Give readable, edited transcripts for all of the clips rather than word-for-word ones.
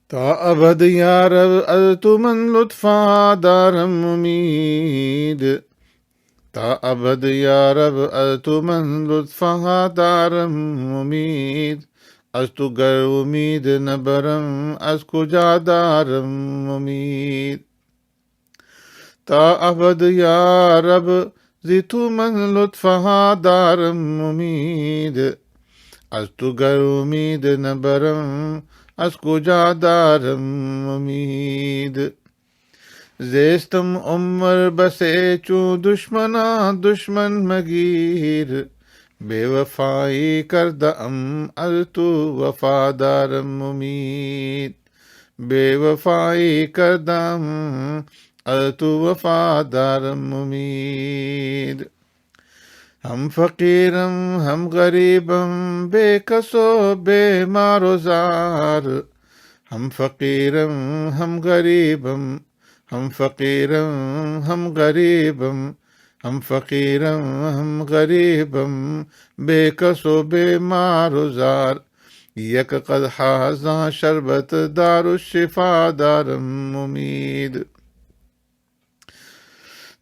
تا ابد یا رب از تو من لطفا دارم امید. تا ابد یا رب از تو من لطفا دارم امید. از تو گر امید نبرم از کجا دارم امید. تا ابد یا رب زی تو من لطفا دارم امید. از تو گر امید نبرم از کجا دارم امید. زیستم عمر بسے چون دشمنا دشمن مگیر. بے وفائی کردم از تو وفادارم امید. بے وفائی کردم از تو وفادارم امید. ہم فقیرم ہم غریبم بے کسو بے مار و زار. ہم فقیرم ہم غریبم ہم فقیرم ہم غریبم ہم فقیرم ہم غریبم بے کسو بے مار و زار. یک قدح زاں شربت دار الشفا دارم امید.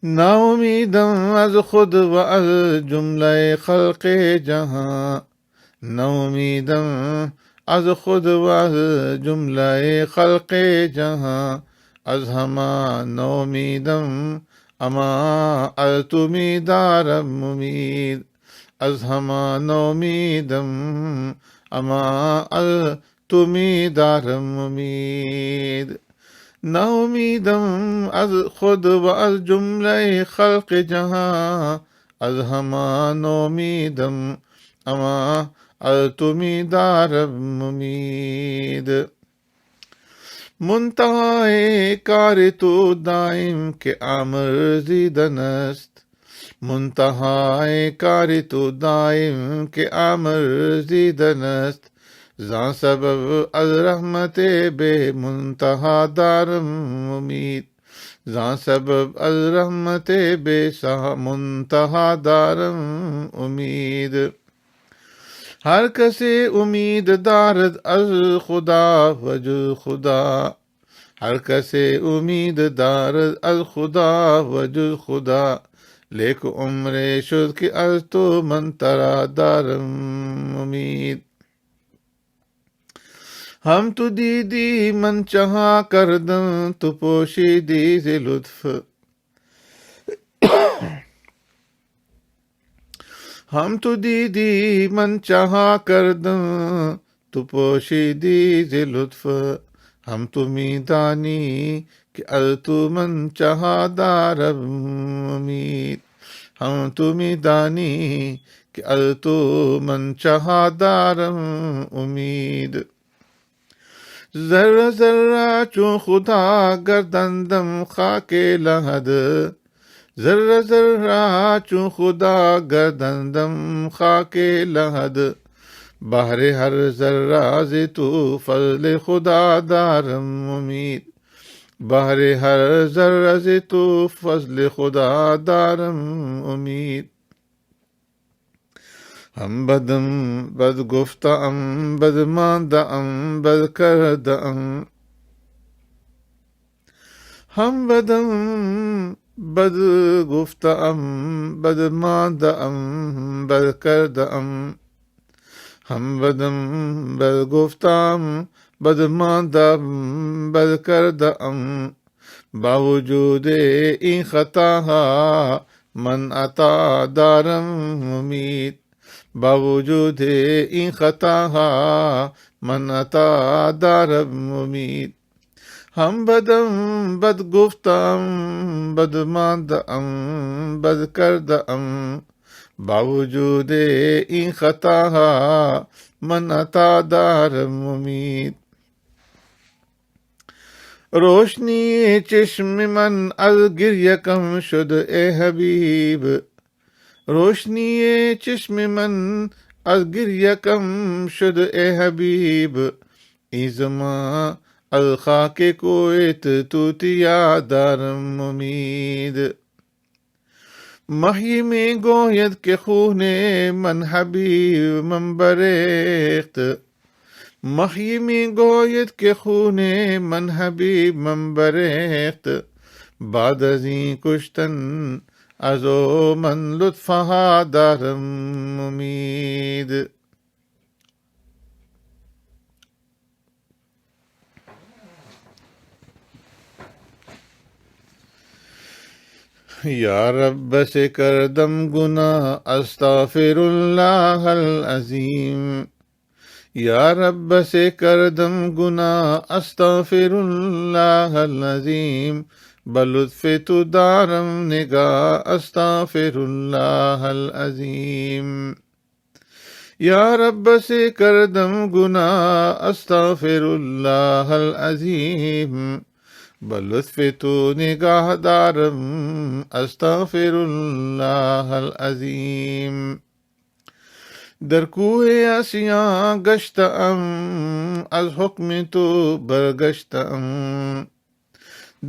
نا امیدم از خود و از جملہ خلق جہاں. نا امیدم از خود و از جملہ خلق جہاں. از ہما نا امیدم اما از تمی دارم امید. از ہما نا امیدم اما از تمی دارم امید. نا امیدم از خود و از جملہ خلق جہاں. از ہما نا امیدم اما از تمی دارم امید. منتہائے کار تو دائم کے امر زیدن است. منتہائے کار تو دائم کے امر زیدن است. زاں سبب از رحمت بے منتہا دارم امید. زاں سبب از رحمت بے منتہا دارم امید. ہر کسی امید دارد از خدا وجز خدا. ہر کسی امید دارد از خدا وجز خدا. لیک عمر شد کہ از تو من ترا دارم امید. ہم تو دیدی من چہا کردم تو پوشیدی ز لطف. ہم تو دیدی من چہا کردم تو پوشیدی ز لطف. ہم تو می دانی کہ از تو من چہا دارم امید. ہم تو می دانی کہ از تو من چہا دارم امید. ذرہ ذرہ چون خدا گردندم خاک لحد. ذرہ ذرہ چون خدا گردندم خاک لحد. بہر ہر ذرہ ز تو فضل خدا دارم امید. بہر ہر ذرہ ز تو فضل خدا دارم امید. ہم بدم بد گفتم بد ماندم بد کردم. ہم بدم بد گفتم بد ماندم بد کردم. ہم بدم بد گفتم بد ماندم بد کردم. باوجود این خطا من عطا دارم امید. باوجود این خطا من عطا دارم امید. ہم بدم بد گفتم بد ماندم بد کردم. باوجود این خطا من عطا دارم امید. روشنی چشم من از گریه کم شد ای حبیب. روشنی چشم من از گریه کم شد ای حبیب. این زمان از خاک کویت توتیا دارم امید. محی میں گوید کہ خون من حبیب من بریخت. محی می گوید که خون من حبیب من بریخت، بعد از این کشتن از او من لطفها دارم امید. یا رب سے کردم گناہ استغفر اللہ العظیم، یا رب سے کردم گناہ استغفر اللہ العظیم، بلطف تو دارم نگاہ استغفر اللہ العظیم. یا رب سے کردم گناہ استغفر اللہ العظیم، بلطف تو نگاہ دارم استغفر اللہ العظیم. در کوه آسیاں گشتم از حکم تو برگشتم،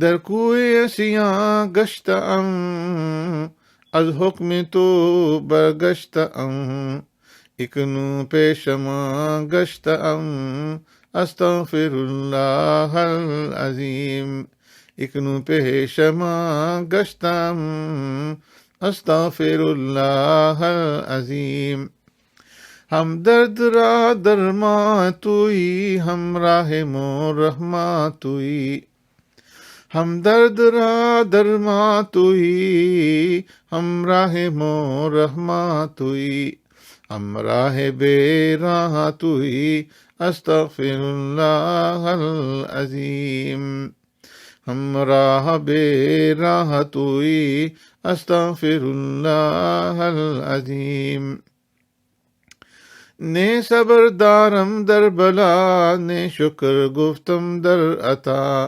در کوه آسیاں گشتم از حکم تو برگشتم، اکنون پیشما گشتم استغفر اللہ العظیم، اکنون پیشما گشتم استغفر اللہ العظیم. ہم درد را درما توئی، ہمراہ مو رحمہ توئی، ہم درد را درما توئی، ہمراہ مو رحمہ توئی، ہمراہ بے راہ توئی استغفر اللہ العظیم، ہمراہ بے راہ توئی استغفر اللہ العظیم. نے صبر دارم در بلا، نے شکر گفتم در عطا،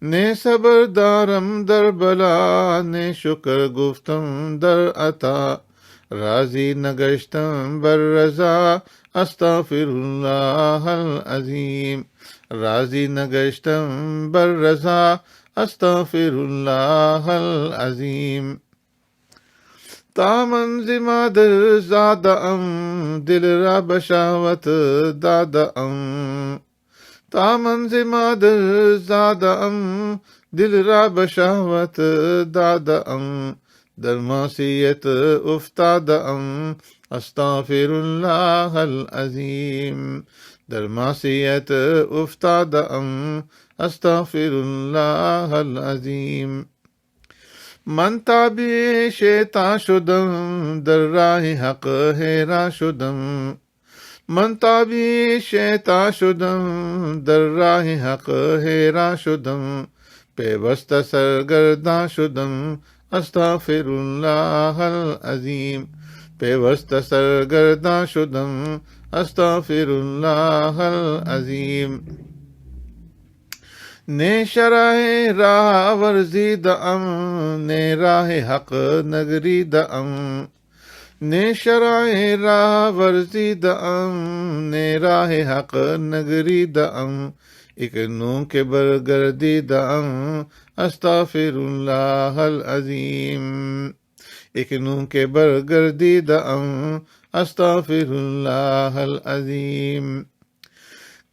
نے صبر دارم در بلا، نے شکر گفتم در عطا، راضی نگشتم بر رضا استغفر اللہ العظیم، راضی نگشتم بر رضا استغفر اللہ العظیم. تا منزما در زادم دل را بشاوت دادم، تا منزما در زادم دل را بشاوت دادم، در معصیت افتادم استغفر اللہ العظیم، در معصیت افتادم استغفر اللہ العظیم. من تابع شیطان شدم در راہ حق حیران شدم، من تابع شیطان شدم در راہ حق حیران شدم، پیوست سرگرداں شدم استغفر اللہ العظیم، پیوست سرگرداں شدم استغفر اللہ العظیم. نے شرح راہ ورزی دم، نے راہ حق نگری دم، نے شرح راہ ورزی دم، نے راہ حق نگری دم، اکنون کے برگردی دم استغفر اللہ العظیم، اکنون کے برگردی دم استغفر اللہ العظیم.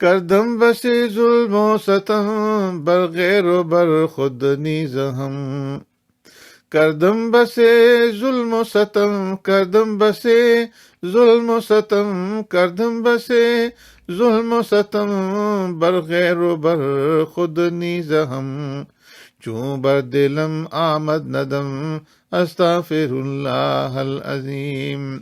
کردم بس ظلم و ستم بر غیر و بر خود نیز ہم، کردم بس ظلم و ستم، کردم بس ظلم و ستم، کردم بس ظلم و ستم بر غیر و بر خود نیز ہم، چون بر دلم آمد ندم استغفر اللہ العظیم،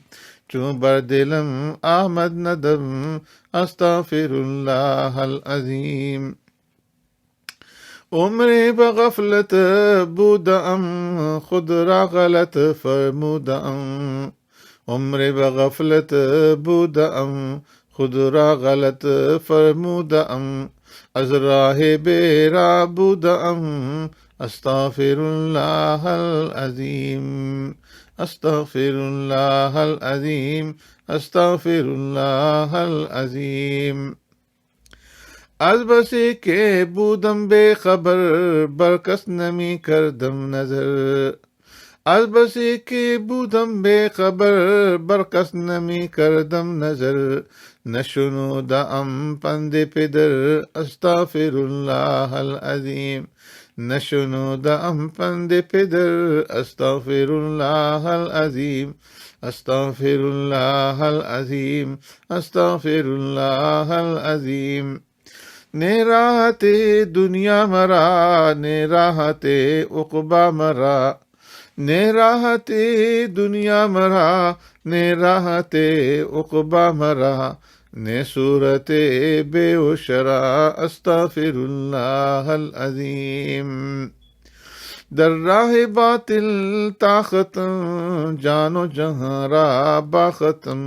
چون بر دلم آمد ندم استغفر اللہ العظیم. عمر بغفلت بودم خود را غلط فرمودم، عمر بغفلت بودم خود را غلط فرمودم، از راہ بے راہ بودم استغفر اللہ العظیم، استغفر اللہ العظیم، استغفر اللہ العظیم. از بسی کے بودم بے خبر، برکس نمی کردم نظر، البسی کی بودم بے خبر برکس نمی کردم نظر نشنود ام پند پدر استغفر اللہ العظیم نشنود ام پند پدر استغفر اللہ العظیم استغفر اللہ العظیم استغفر اللہ العظیم راحت دنیا مرا نے راحت عقبہ مرا نے راحت دنیا مرا نے راحت عقبہ مرا نے صورت بے عشرا استغفر اللہ العظیم در راہ باطل طاقت جان و جہاں را باختم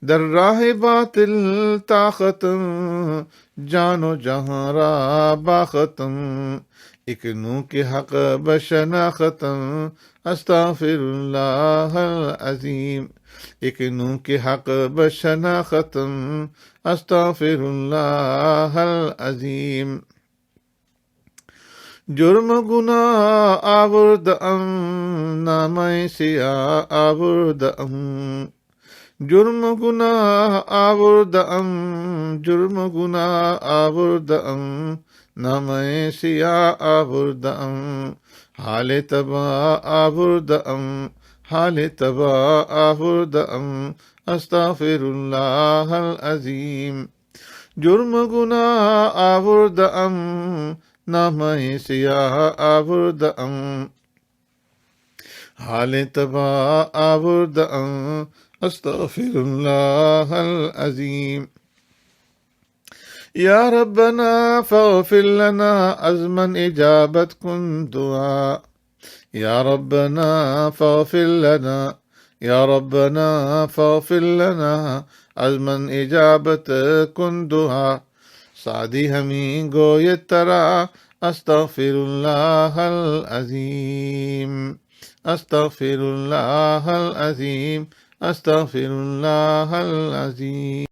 در راہ باطل طاقت جان و جہاں را باختم ایک نو کے حق بشناختم استغفر اللہ العظیم ایک نو کے حق بشناختم استغفر اللہ العظیم جرم گناہ آورد نامہ سیاہ آورد جرم گناہ آورد جرم گناہ آورد نامہ سیاہ آورد حال تباہ آورد حال تباہ آورد استغفر اللہ العظیم جرم گناہ آورد نامہ سیاہ آورد حال تباہ آورد استغفر اللہ العظیم یا ربنا فاغفر لنا عزمن اجابت کن دعا یا ربنا فاغفر لنا یا ربنا فاغفر لنا عزمن اجابت کن دعا سعدی ہمیں گویت ترا استغفر اللہ العظیم استغفر اللہ العظیم استغفر اللہ العظیم